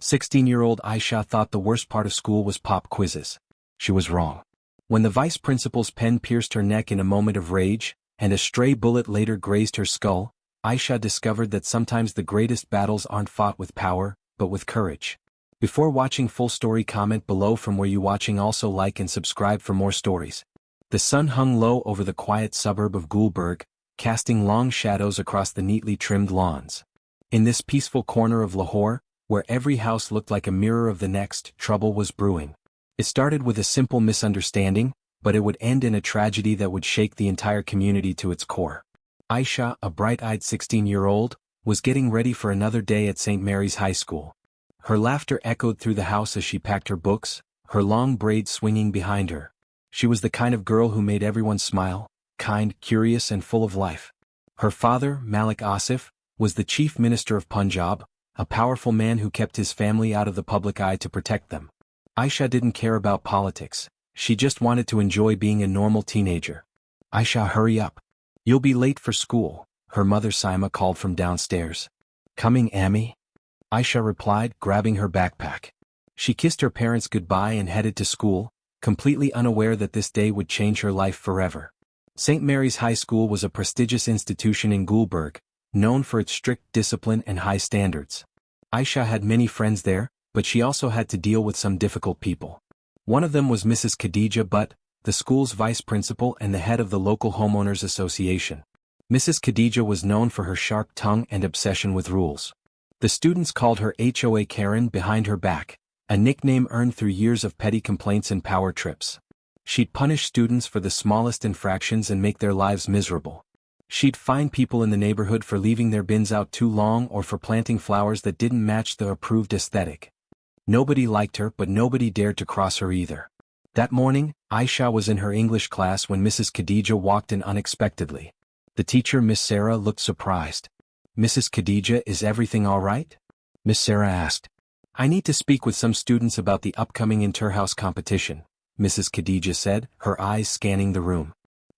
16-year-old Aisha thought the worst part of school was pop quizzes. She was wrong. When the vice principal's pen pierced her neck in a moment of rage, and a stray bullet later grazed her skull, Aisha discovered that sometimes the greatest battles aren't fought with power, but with courage. Before watching full story, comment below from where you watching. Also like and subscribe for more stories. The sun hung low over the quiet suburb of Gulberg, casting long shadows across the neatly trimmed lawns. In this peaceful corner of Lahore, where every house looked like a mirror of the next, trouble was brewing. It started with a simple misunderstanding, but it would end in a tragedy that would shake the entire community to its core. Aisha, a bright-eyed 16-year-old, was getting ready for another day at St. Mary's High School. Her laughter echoed through the house as she packed her books, her long braids swinging behind her. She was the kind of girl who made everyone smile, kind, curious and full of life. Her father, Malik Asif, was the chief minister of Punjab, a powerful man who kept his family out of the public eye to protect them. Aisha didn't care about politics. She just wanted to enjoy being a normal teenager. "Aisha, hurry up. You'll be late for school," her mother Saima called from downstairs. "Coming, Amy?" Aisha replied, grabbing her backpack. She kissed her parents goodbye and headed to school, completely unaware that this day would change her life forever. St. Mary's High School was a prestigious institution in Gulberg, known for its strict discipline and high standards. Aisha had many friends there, but she also had to deal with some difficult people. One of them was Mrs. Khadija Butt, the school's vice principal and the head of the local homeowners association. Mrs. Khadija was known for her sharp tongue and obsession with rules. The students called her HOA Karen behind her back, a nickname earned through years of petty complaints and power trips. She'd punish students for the smallest infractions and make their lives miserable. She'd fine people in the neighborhood for leaving their bins out too long or for planting flowers that didn't match the approved aesthetic. Nobody liked her, but nobody dared to cross her either. That morning, Aisha was in her English class when Mrs. Khadija walked in unexpectedly. The teacher, Miss Sarah, looked surprised. "Mrs. Khadija, is everything all right?" Miss Sarah asked. "I need to speak with some students about the upcoming inter-house competition," Mrs. Khadija said, her eyes scanning the room.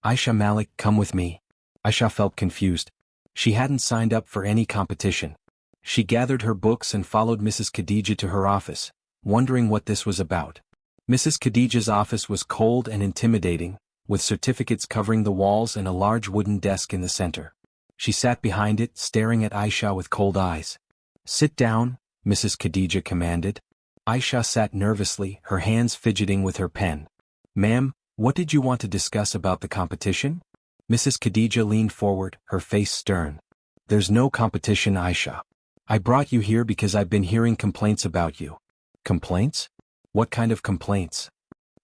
"Aisha, Malik, come with me." Aisha felt confused. She hadn't signed up for any competition. She gathered her books and followed Mrs. Khadija to her office, wondering what this was about. Mrs. Khadija's office was cold and intimidating, with certificates covering the walls and a large wooden desk in the center. She sat behind it, staring at Aisha with cold eyes. "Sit down," Mrs. Khadija commanded. Aisha sat nervously, her hands fidgeting with her pen. "Ma'am, what did you want to discuss about the competition?" Mrs. Khadija leaned forward, her face stern. "There's no competition, Aisha. I brought you here because I've been hearing complaints about you." "Complaints? What kind of complaints?"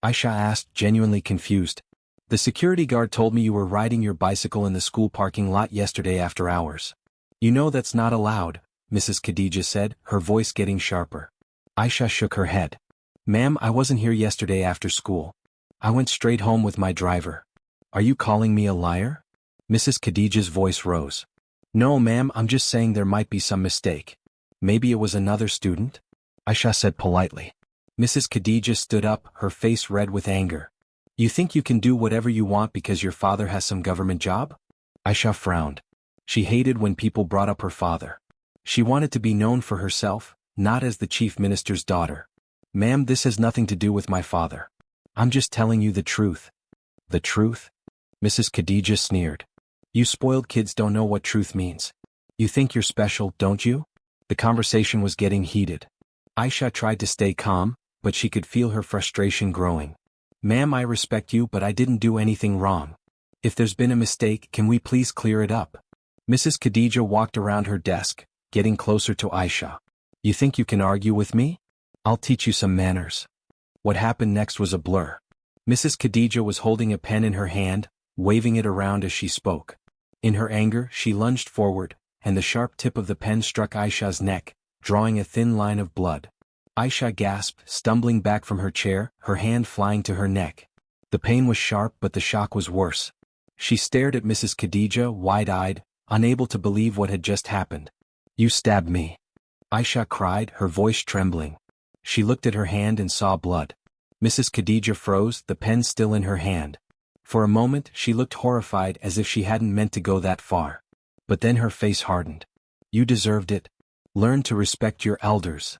Aisha asked, genuinely confused. "The security guard told me you were riding your bicycle in the school parking lot yesterday after hours." "You know that's not allowed," Mrs. Khadija said, her voice getting sharper. Aisha shook her head. "Ma'am, I wasn't here yesterday after school. I went straight home with my driver." "Are you calling me a liar?" Mrs. Khadija's voice rose. "No, ma'am, I'm just saying there might be some mistake. Maybe it was another student?" Aisha said politely. Mrs. Khadija stood up, her face red with anger. "You think you can do whatever you want because your father has some government job?" Aisha frowned. She hated when people brought up her father. She wanted to be known for herself, not as the chief minister's daughter. "Ma'am, this has nothing to do with my father. I'm just telling you the truth." "The truth?" Mrs. Khadija sneered. "You spoiled kids don't know what truth means. You think you're special, don't you?" The conversation was getting heated. Aisha tried to stay calm, but she could feel her frustration growing. "Ma'am, I respect you, but I didn't do anything wrong. If there's been a mistake, can we please clear it up?" Mrs. Khadija walked around her desk, getting closer to Aisha. "You think you can argue with me? I'll teach you some manners." What happened next was a blur. Mrs. Khadija was holding a pen in her hand, waving it around as she spoke. In her anger, she lunged forward, and the sharp tip of the pen struck Aisha's neck, drawing a thin line of blood. Aisha gasped, stumbling back from her chair, her hand flying to her neck. The pain was sharp, but the shock was worse. She stared at Mrs. Khadija, wide-eyed, unable to believe what had just happened. "You stabbed me," Aisha cried, her voice trembling. She looked at her hand and saw blood. Mrs. Khadija froze, the pen still in her hand. For a moment, she looked horrified, as if she hadn't meant to go that far. But then her face hardened. "You deserved it. Learn to respect your elders."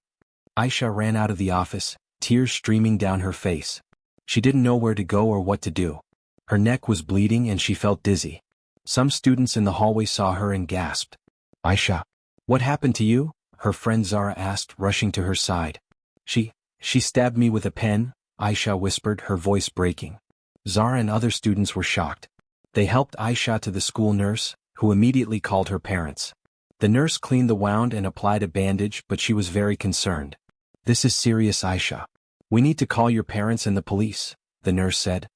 Aisha ran out of the office, tears streaming down her face. She didn't know where to go or what to do. Her neck was bleeding and she felt dizzy. Some students in the hallway saw her and gasped. "Aisha, what happened to you?" her friend Zara asked, rushing to her side. She stabbed me with a pen," Aisha whispered, her voice breaking. Zara and other students were shocked. They helped Aisha to the school nurse, who immediately called her parents. The nurse cleaned the wound and applied a bandage, but she was very concerned. "This is serious, Aisha. We need to call your parents and the police," the nurse said.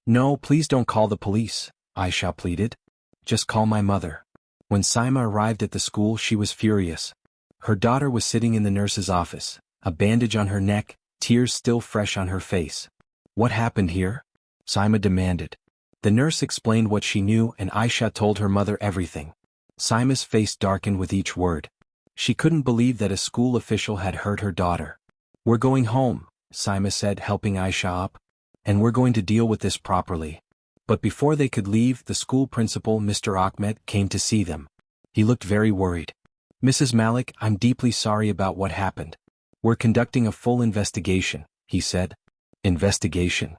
"No, please don't call the police," Aisha pleaded. "Just call my mother." When Saima arrived at the school, she was furious. Her daughter was sitting in the nurse's office, a bandage on her neck, tears still fresh on her face. "What happened here?" Saima demanded. The nurse explained what she knew and Aisha told her mother everything. Saima's face darkened with each word. She couldn't believe that a school official had hurt her daughter. "We're going home," Saima said, helping Aisha up. "And we're going to deal with this properly." But before they could leave, the school principal, Mr. Ahmed, came to see them. He looked very worried. "Mrs. Malik, I'm deeply sorry about what happened. We're conducting a full investigation," he said. "Investigation?"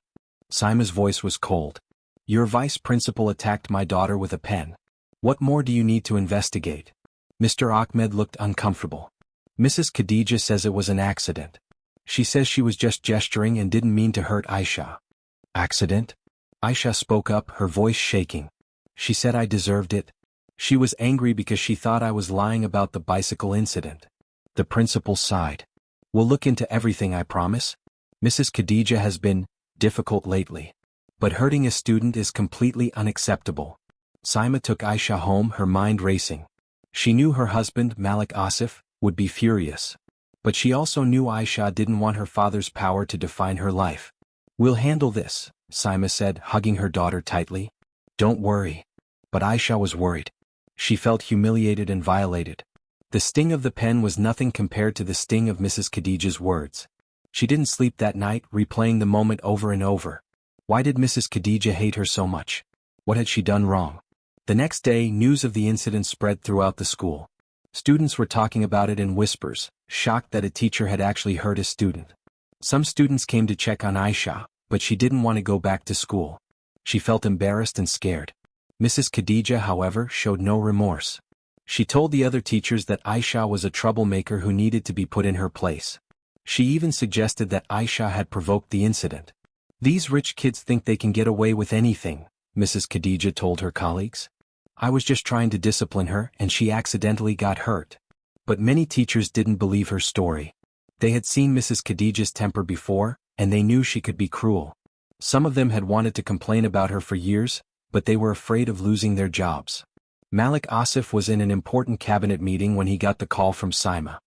Saima's voice was cold. "Your vice principal attacked my daughter with a pen. What more do you need to investigate?" Mr. Ahmed looked uncomfortable. "Mrs. Khadija says it was an accident. She says she was just gesturing and didn't mean to hurt Aisha." "Accident?" Aisha spoke up, her voice shaking. "She said I deserved it. She was angry because she thought I was lying about the bicycle incident." The principal sighed. "We'll look into everything, I promise. Mrs. Khadija has been difficult lately. But hurting a student is completely unacceptable." Saima took Aisha home, her mind racing. She knew her husband, Malik Asif, would be furious. But she also knew Aisha didn't want her father's power to define her life. "We'll handle this," Saima said, hugging her daughter tightly. "Don't worry." But Aisha was worried. She felt humiliated and violated. The sting of the pen was nothing compared to the sting of Mrs. Khadija's words. She didn't sleep that night, replaying the moment over and over. Why did Mrs. Khadija hate her so much? What had she done wrong? The next day, news of the incident spread throughout the school. Students were talking about it in whispers, shocked that a teacher had actually hurt a student. Some students came to check on Aisha, but she didn't want to go back to school. She felt embarrassed and scared. Mrs. Khadija, however, showed no remorse. She told the other teachers that Aisha was a troublemaker who needed to be put in her place. She even suggested that Aisha had provoked the incident. "These rich kids think they can get away with anything," Mrs. Khadija told her colleagues. "I was just trying to discipline her and she accidentally got hurt." But many teachers didn't believe her story. They had seen Mrs. Khadija's temper before, and they knew she could be cruel. Some of them had wanted to complain about her for years, but they were afraid of losing their jobs. Malik Asif was in an important cabinet meeting when he got the call from Saima.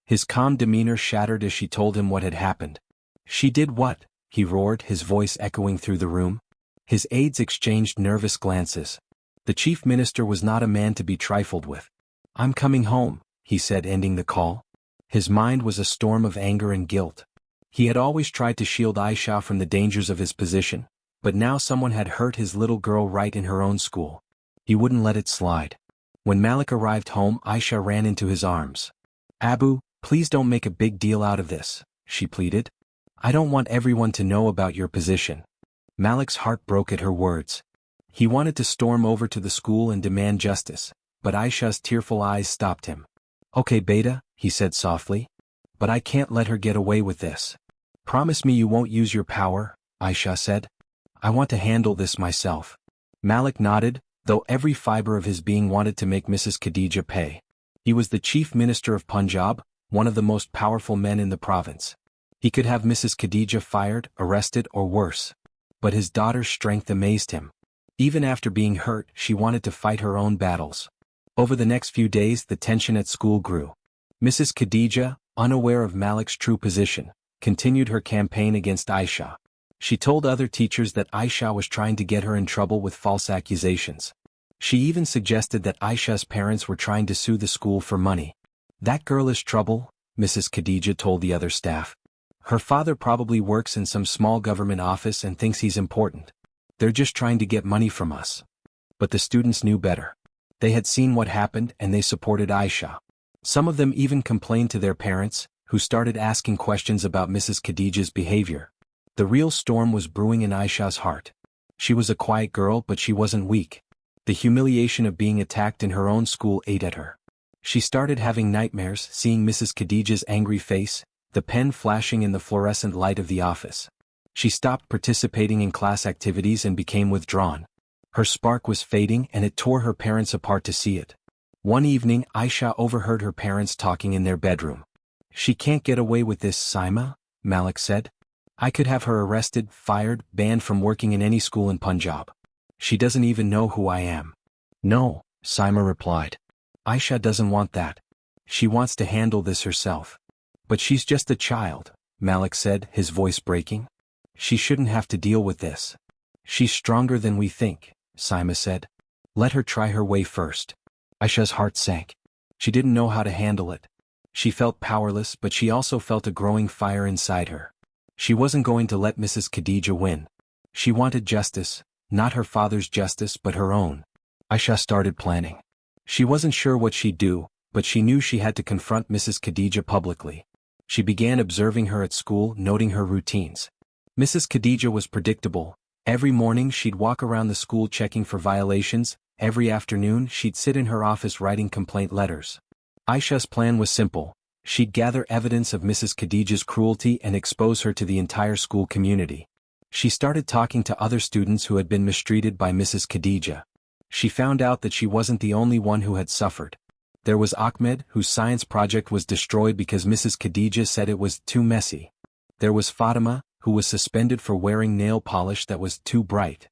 His calm demeanor shattered as she told him what had happened. "She did what?" he roared, his voice echoing through the room. His aides exchanged nervous glances. The chief minister was not a man to be trifled with. "I'm coming home," he said, ending the call. His mind was a storm of anger and guilt. He had always tried to shield Aisha from the dangers of his position, but now someone had hurt his little girl right in her own school. He wouldn't let it slide. When Malik arrived home, Aisha ran into his arms. "Abu, please don't make a big deal out of this," she pleaded. "I don't want everyone to know about your position." Malik's heart broke at her words. He wanted to storm over to the school and demand justice, but Aisha's tearful eyes stopped him. "Okay, Beta," he said softly. "But I can't let her get away with this." "Promise me you won't use your power," Aisha said. "I want to handle this myself." Malik nodded, though every fiber of his being wanted to make Mrs. Khadija pay. He was the chief minister of Punjab, one of the most powerful men in the province. He could have Mrs. Khadija fired, arrested, or worse. But his daughter's strength amazed him. Even after being hurt, she wanted to fight her own battles. Over the next few days, the tension at school grew. Mrs. Khadija, unaware of Malik's true position, continued her campaign against Aisha. She told other teachers that Aisha was trying to get her in trouble with false accusations. She even suggested that Aisha's parents were trying to sue the school for money. "That girl is trouble," Mrs. Khadija told the other staff. "Her father probably works in some small government office and thinks he's important. They're just trying to get money from us." But the students knew better. They had seen what happened and they supported Aisha. Some of them even complained to their parents, who started asking questions about Mrs. Khadijah's behavior. The real storm was brewing in Aisha's heart. She was a quiet girl, but she wasn't weak. The humiliation of being attacked in her own school ate at her. She started having nightmares, seeing Mrs. Khadijah's angry face, the pen flashing in the fluorescent light of the office. She stopped participating in class activities and became withdrawn. Her spark was fading, and it tore her parents apart to see it. One evening, Aisha overheard her parents talking in their bedroom. "She can't get away with this, Saima," Malik said. "I could have her arrested, fired, banned from working in any school in Punjab. She doesn't even know who I am." "No," Saima replied. "Aisha doesn't want that. She wants to handle this herself." "But she's just a child," Malik said, his voice breaking. "She shouldn't have to deal with this." "She's stronger than we think," Saima said. "Let her try her way first." Aisha's heart sank. She didn't know how to handle it. She felt powerless, but she also felt a growing fire inside her. She wasn't going to let Mrs. Khadijah win. She wanted justice, not her father's justice but her own. Aisha started planning. She wasn't sure what she'd do, but she knew she had to confront Mrs. Khadijah publicly. She began observing her at school, noting her routines. Mrs. Khadijah was predictable. Every morning she'd walk around the school checking for violations. Every afternoon she'd sit in her office writing complaint letters. Aisha's plan was simple. She'd gather evidence of Mrs. Khadijah's cruelty and expose her to the entire school community. She started talking to other students who had been mistreated by Mrs. Khadijah. She found out that she wasn't the only one who had suffered. There was Ahmed, whose science project was destroyed because Mrs. Khadijah said it was too messy. There was Fatima, who was suspended for wearing nail polish that was too bright.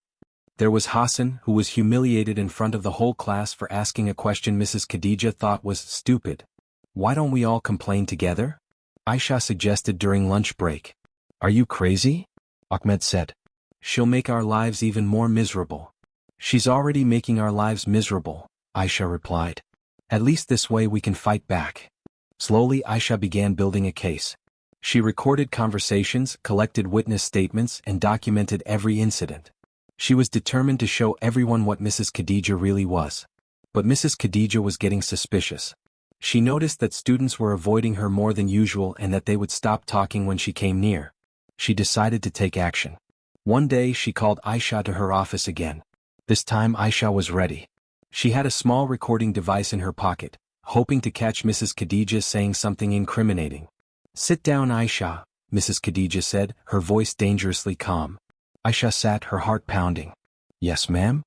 There was Hassan, who was humiliated in front of the whole class for asking a question Mrs. Khadijah thought was stupid. "Why don't we all complain together?" Aisha suggested during lunch break. "Are you crazy?" Ahmed said. "She'll make our lives even more miserable." "She's already making our lives miserable," Aisha replied. "At least this way we can fight back." Slowly Aisha began building a case. She recorded conversations, collected witness statements, and documented every incident. She was determined to show everyone what Mrs. Khadijah really was. But Mrs. Khadijah was getting suspicious. She noticed that students were avoiding her more than usual and that they would stop talking when she came near. She decided to take action. One day she called Aisha to her office again. This time Aisha was ready. She had a small recording device in her pocket, hoping to catch Mrs. Khadijah saying something incriminating. "Sit down, Aisha," Mrs. Khadijah said, her voice dangerously calm. Aisha sat, her heart pounding. "Yes, ma'am?"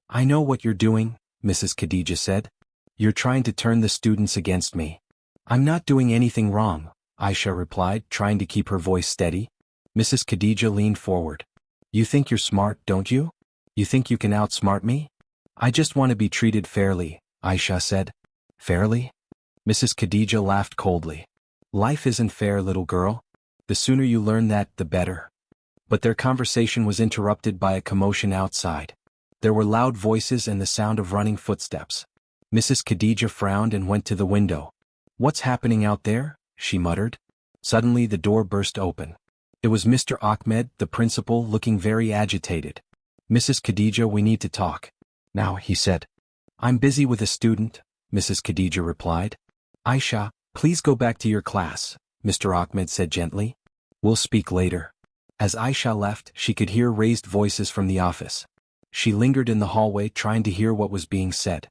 "I know what you're doing," Mrs. Khadijah said. "You're trying to turn the students against me." "I'm not doing anything wrong," Aisha replied, trying to keep her voice steady. Mrs. Khadijah leaned forward. "You think you're smart, don't you? You think you can outsmart me?" "I just want to be treated fairly," Aisha said. "Fairly?" Mrs. Khadijah laughed coldly. "Life isn't fair, little girl. The sooner you learn that, the better." But their conversation was interrupted by a commotion outside. There were loud voices and the sound of running footsteps. Mrs. Khadijah frowned and went to the window. "What's happening out there?" she muttered. Suddenly the door burst open. It was Mr. Ahmed, the principal, looking very agitated. "Mrs. Khadijah, we need to talk." "Now," he said. "I'm busy with a student," Mrs. Khadijah replied. "Aisha, please go back to your class," Mr. Ahmed said gently. "We'll speak later." As Aisha left, she could hear raised voices from the office. She lingered in the hallway trying to hear what was being said.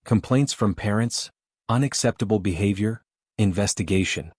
Complaints from parents, unacceptable behavior, investigation.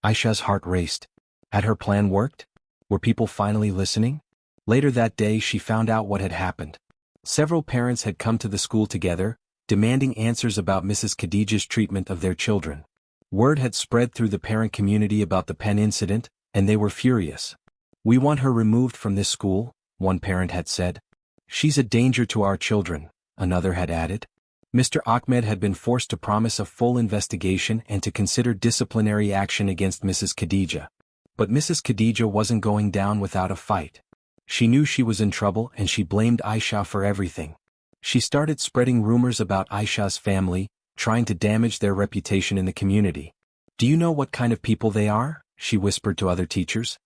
Aisha's heart raced. Had her plan worked? Were people finally listening? Later that day she found out what had happened. Several parents had come to the school together, demanding answers about Mrs. Khadijah's treatment of their children. Word had spread through the parent community about the pen incident, and they were furious. "We want her removed from this school," one parent had said. "She's a danger to our children," another had added. Mr. Ahmed had been forced to promise a full investigation and to consider disciplinary action against Mrs. Khadijah. But Mrs. Khadijah wasn't going down without a fight. She knew she was in trouble and she blamed Aisha for everything. She started spreading rumors about Aisha's family, trying to damage their reputation in the community. "Do you know what kind of people they are?" she whispered to other teachers.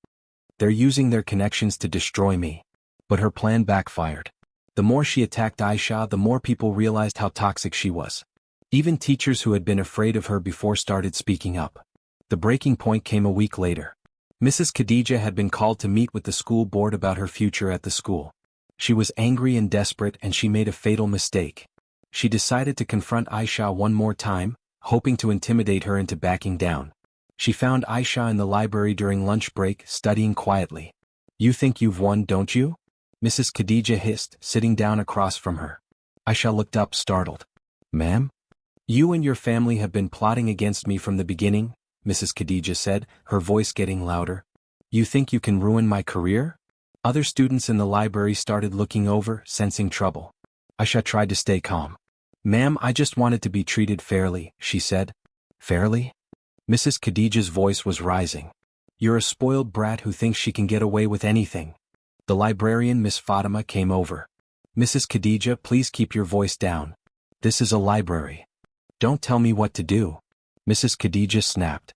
"They're using their connections to destroy me." But her plan backfired. The more she attacked Aisha, the more people realized how toxic she was. Even teachers who had been afraid of her before started speaking up. The breaking point came a week later. Mrs. Khadija had been called to meet with the school board about her future at the school. She was angry and desperate, and she made a fatal mistake. She decided to confront Aisha one more time, hoping to intimidate her into backing down. She found Aisha in the library during lunch break, studying quietly. "You think you've won, don't you?" Mrs. Khadija hissed, sitting down across from her. Aisha looked up, startled. "Ma'am? You and your family have been plotting against me from the beginning," Mrs. Khadija said, her voice getting louder. "You think you can ruin my career?" Other students in the library started looking over, sensing trouble. Aisha tried to stay calm. "Ma'am, I just wanted to be treated fairly," she said. "Fairly?" Mrs. Khadija's voice was rising. "You're a spoiled brat who thinks she can get away with anything." The librarian, Miss Fatima, came over. "Mrs. Khadija, please keep your voice down. This is a library. Don't tell me what to do." Mrs. Khadija snapped.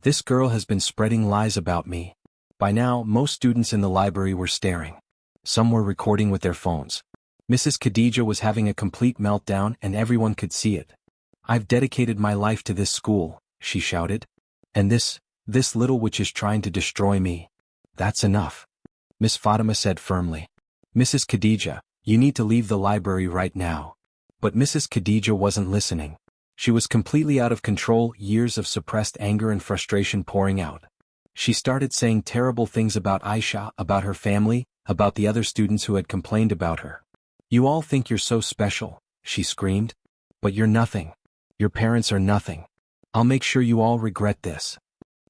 "This girl has been spreading lies about me." By now, most students in the library were staring. Some were recording with their phones. Mrs. Khadija was having a complete meltdown, and everyone could see it. "I've dedicated my life to this school," she shouted. "And this little witch is trying to destroy me." "That's enough," Miss Fatima said firmly. "Mrs. Khadija, you need to leave the library right now." But Mrs. Khadija wasn't listening. She was completely out of control, years of suppressed anger and frustration pouring out. She started saying terrible things about Aisha, about her family, about the other students who had complained about her. "You all think you're so special," she screamed. "But you're nothing. Your parents are nothing. I'll make sure you all regret this."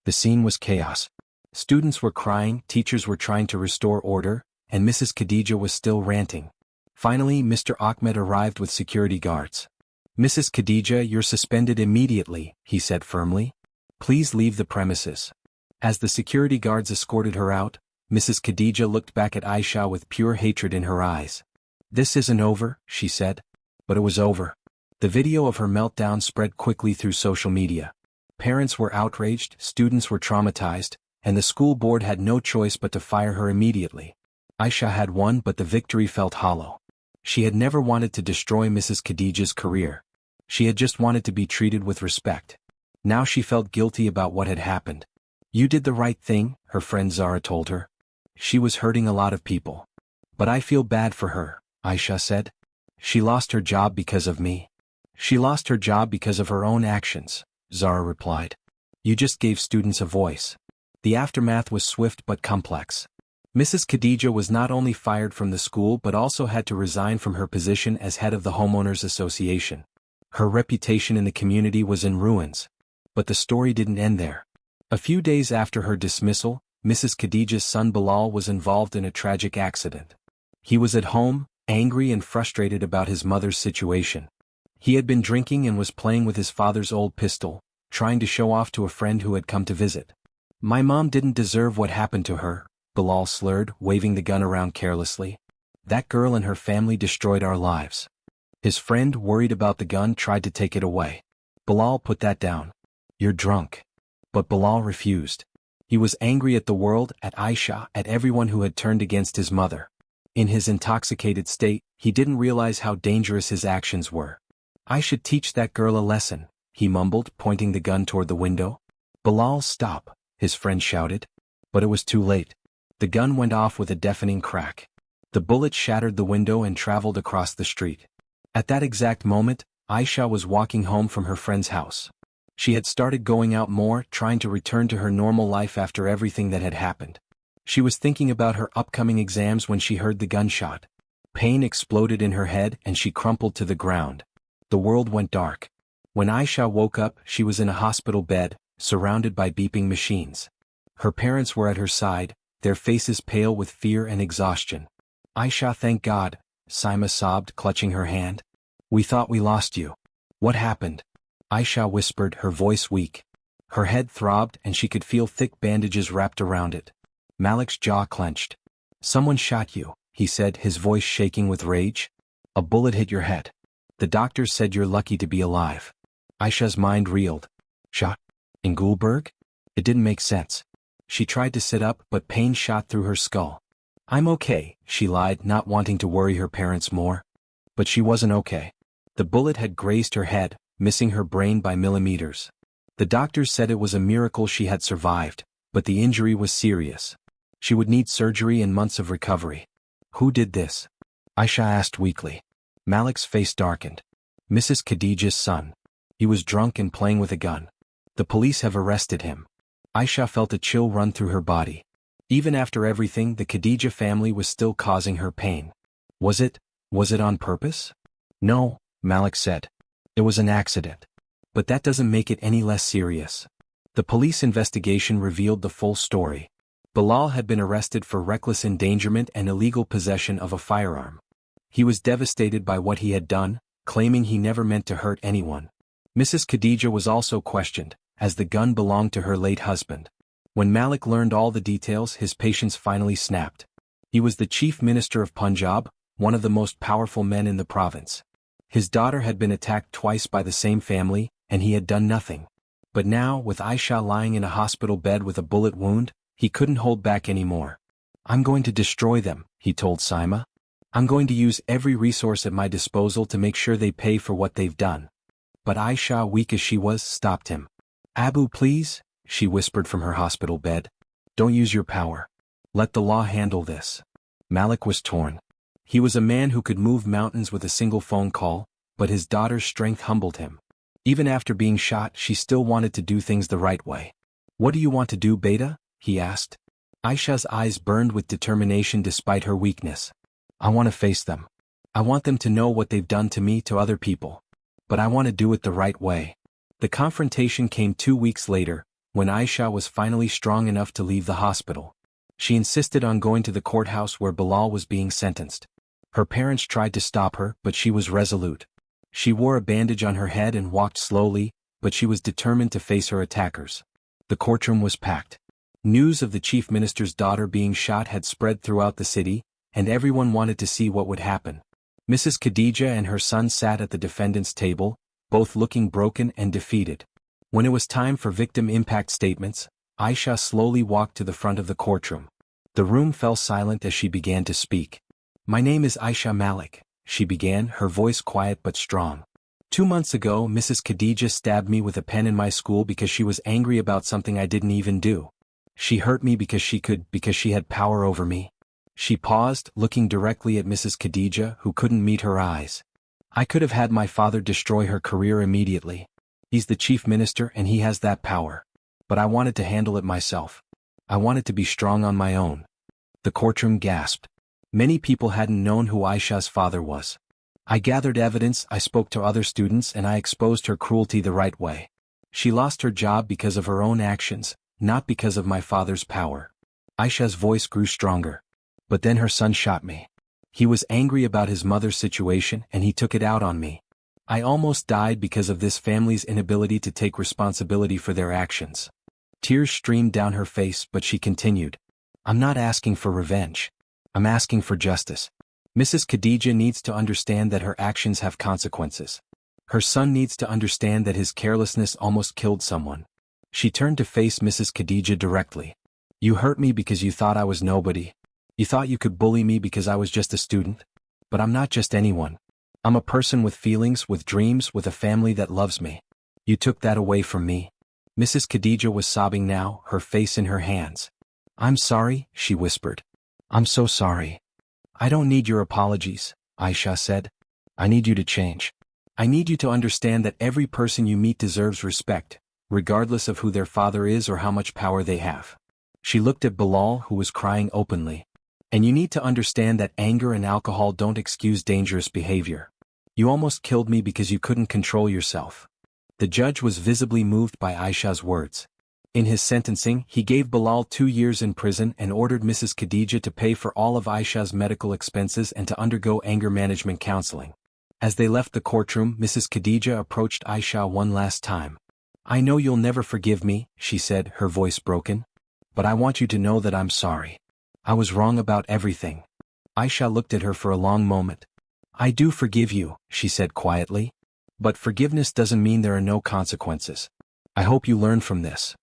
The scene was chaos. Students were crying, teachers were trying to restore order, and Mrs. Khadija was still ranting. Finally, Mr. Ahmed arrived with security guards. "Mrs. Khadija, you're suspended immediately," he said firmly. "Please leave the premises." As the security guards escorted her out, Mrs. Khadija looked back at Aisha with pure hatred in her eyes. "This isn't over," she said. But it was over. The video of her meltdown spread quickly through social media. Parents were outraged, students were traumatized, and the school board had no choice but to fire her immediately. Aisha had won, but the victory felt hollow. She had never wanted to destroy Mrs. Khadija's career. She had just wanted to be treated with respect. Now she felt guilty about what had happened. "You did the right thing," her friend Zara told her. "She was hurting a lot of people. But I feel bad for her," Aisha said. "She lost her job because of me." "She lost her job because of her own actions," Zara replied. "You just gave students a voice." The aftermath was swift but complex. Mrs. Khadija was not only fired from the school but also had to resign from her position as head of the Homeowners Association. Her reputation in the community was in ruins. But the story didn't end there. A few days after her dismissal, Mrs. Khadija's son Bilal was involved in a tragic accident. He was at home, angry and frustrated about his mother's situation. He had been drinking and was playing with his father's old pistol, trying to show off to a friend who had come to visit. "My mom didn't deserve what happened to her," Bilal slurred, waving the gun around carelessly. "That girl and her family destroyed our lives." His friend, worried about the gun, tried to take it away. Bilal put that down. "You're drunk." But Bilal refused. He was angry at the world, at Aisha, at everyone who had turned against his mother. In his intoxicated state, he didn't realize how dangerous his actions were. "I should teach that girl a lesson," he mumbled, pointing the gun toward the window. "Bilal, stop," his friend shouted. But it was too late. The gun went off with a deafening crack. The bullet shattered the window and traveled across the street. At that exact moment, Aisha was walking home from her friend's house. She had started going out more, trying to return to her normal life after everything that had happened. She was thinking about her upcoming exams when she heard the gunshot. Pain exploded in her head and she crumpled to the ground. The world went dark. When Aisha woke up, she was in a hospital bed, surrounded by beeping machines. Her parents were at her side, their faces pale with fear and exhaustion. "Aisha, thank God," Saima sobbed, clutching her hand. "We thought we lost you. What happened?" Aisha whispered, her voice weak. Her head throbbed and she could feel thick bandages wrapped around it. Malik's jaw clenched. "Someone shot you," he said, his voice shaking with rage. "A bullet hit your head. The doctors said you're lucky to be alive." Aisha's mind reeled. "Shot? In Gulberg?" It didn't make sense. She tried to sit up, but pain shot through her skull. "I'm okay," she lied, not wanting to worry her parents more. But she wasn't okay. The bullet had grazed her head, missing her brain by millimeters. The doctors said it was a miracle she had survived, but the injury was serious. She would need surgery and months of recovery. Who did this? Aisha asked weakly. Malik's face darkened. Mrs. Khadija's son. He was drunk and playing with a gun. The police have arrested him. Aisha felt a chill run through her body. Even after everything, the Khadija family was still causing her pain. Was it on purpose? No, Malik said. It was an accident. But that doesn't make it any less serious. The police investigation revealed the full story. Bilal had been arrested for reckless endangerment and illegal possession of a firearm. He was devastated by what he had done, claiming he never meant to hurt anyone. Mrs. Khadija was also questioned, as the gun belonged to her late husband. When Malik learned all the details, his patience finally snapped. He was the chief minister of Punjab, one of the most powerful men in the province. His daughter had been attacked twice by the same family, and he had done nothing. But now, with Aisha lying in a hospital bed with a bullet wound, he couldn't hold back anymore. I'm going to destroy them, he told Saima. I'm going to use every resource at my disposal to make sure they pay for what they've done. But Aisha, weak as she was, stopped him. Abu, please, she whispered from her hospital bed. Don't use your power. Let the law handle this. Malik was torn. He was a man who could move mountains with a single phone call, but his daughter's strength humbled him. Even after being shot, she still wanted to do things the right way. What do you want to do, Beta? He asked. Aisha's eyes burned with determination despite her weakness. I want to face them. I want them to know what they've done to me, to other people. But I want to do it the right way. The confrontation came 2 weeks later, when Aisha was finally strong enough to leave the hospital. She insisted on going to the courthouse where Bilal was being sentenced. Her parents tried to stop her, but she was resolute. She wore a bandage on her head and walked slowly, but she was determined to face her attackers. The courtroom was packed. News of the chief minister's daughter being shot had spread throughout the city, and everyone wanted to see what would happen. Mrs. Khadija and her son sat at the defendant's table, both looking broken and defeated. When it was time for victim impact statements, Aisha slowly walked to the front of the courtroom. The room fell silent as she began to speak. My name is Aisha Malik, she began, her voice quiet but strong. 2 months ago, Mrs. Khadija stabbed me with a pen in my school because she was angry about something I didn't even do. She hurt me because she had power over me. She paused, looking directly at Mrs. Khadija, who couldn't meet her eyes. I could have had my father destroy her career immediately. He's the chief minister and he has that power. But I wanted to handle it myself. I wanted to be strong on my own. The courtroom gasped. Many people hadn't known who Aisha's father was. I gathered evidence, I spoke to other students, and I exposed her cruelty the right way. She lost her job because of her own actions, not because of my father's power. Aisha's voice grew stronger. But then her son shot me. He was angry about his mother's situation and he took it out on me. I almost died because of this family's inability to take responsibility for their actions. Tears streamed down her face, but she continued. I'm not asking for revenge. I'm asking for justice. Mrs. Khadija needs to understand that her actions have consequences. Her son needs to understand that his carelessness almost killed someone. She turned to face Mrs. Khadija directly. You hurt me because you thought I was nobody. You thought you could bully me because I was just a student. But I'm not just anyone. I'm a person with feelings, with dreams, with a family that loves me. You took that away from me. Mrs. Khadija was sobbing now, her face in her hands. I'm sorry, she whispered. I'm so sorry. I don't need your apologies, Aisha said. I need you to change. I need you to understand that every person you meet deserves respect, regardless of who their father is or how much power they have. She looked at Bilal, who was crying openly. And you need to understand that anger and alcohol don't excuse dangerous behavior. You almost killed me because you couldn't control yourself. The judge was visibly moved by Aisha's words. In his sentencing, he gave Bilal 2 years in prison and ordered Mrs. Khadija to pay for all of Aisha's medical expenses and to undergo anger management counseling. As they left the courtroom, Mrs. Khadija approached Aisha one last time. I know you'll never forgive me, she said, her voice broken. But I want you to know that I'm sorry. I was wrong about everything. Aisha looked at her for a long moment. I do forgive you, she said quietly. But forgiveness doesn't mean there are no consequences. I hope you learn from this.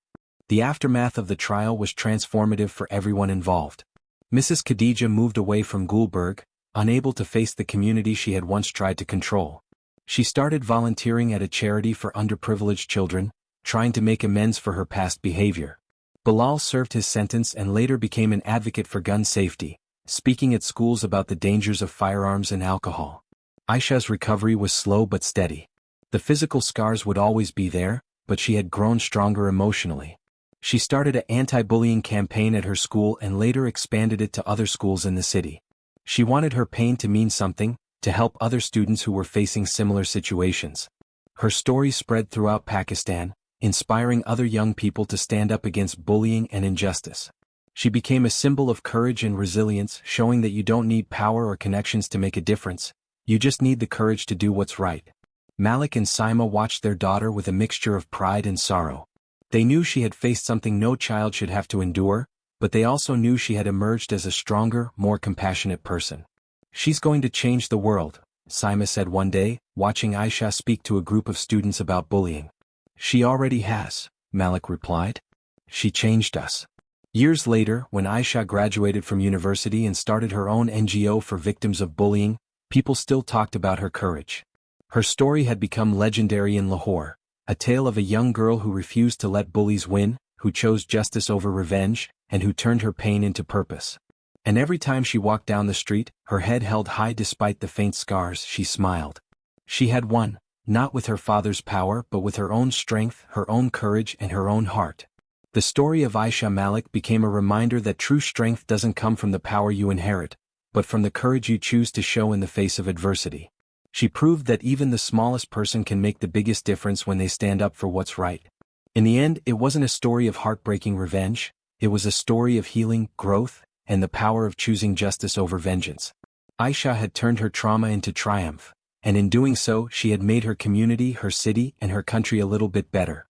The aftermath of the trial was transformative for everyone involved. Mrs. Khadija moved away from Gulberg, unable to face the community she had once tried to control. She started volunteering at a charity for underprivileged children, trying to make amends for her past behavior. Bilal served his sentence and later became an advocate for gun safety, speaking at schools about the dangers of firearms and alcohol. Aisha's recovery was slow but steady. The physical scars would always be there, but she had grown stronger emotionally. She started an anti-bullying campaign at her school and later expanded it to other schools in the city. She wanted her pain to mean something, to help other students who were facing similar situations. Her story spread throughout Pakistan, inspiring other young people to stand up against bullying and injustice. She became a symbol of courage and resilience, showing that you don't need power or connections to make a difference, you just need the courage to do what's right. Malik and Saima watched their daughter with a mixture of pride and sorrow. They knew she had faced something no child should have to endure, but they also knew she had emerged as a stronger, more compassionate person. "She's going to change the world," Saima said one day, watching Aisha speak to a group of students about bullying. "She already has," Malik replied. "She changed us." Years later, when Aisha graduated from university and started her own NGO for victims of bullying, people still talked about her courage. Her story had become legendary in Lahore, a tale of a young girl who refused to let bullies win, who chose justice over revenge, and who turned her pain into purpose. And every time she walked down the street, her head held high despite the faint scars, she smiled. She had won, not with her father's power but with her own strength, her own courage and her own heart. The story of Aisha Malik became a reminder that true strength doesn't come from the power you inherit, but from the courage you choose to show in the face of adversity. She proved that even the smallest person can make the biggest difference when they stand up for what's right. In the end, it wasn't a story of heartbreaking revenge, it was a story of healing, growth, and the power of choosing justice over vengeance. Aisha had turned her trauma into triumph, and in doing so she had made her community, her city, and her country a little bit better.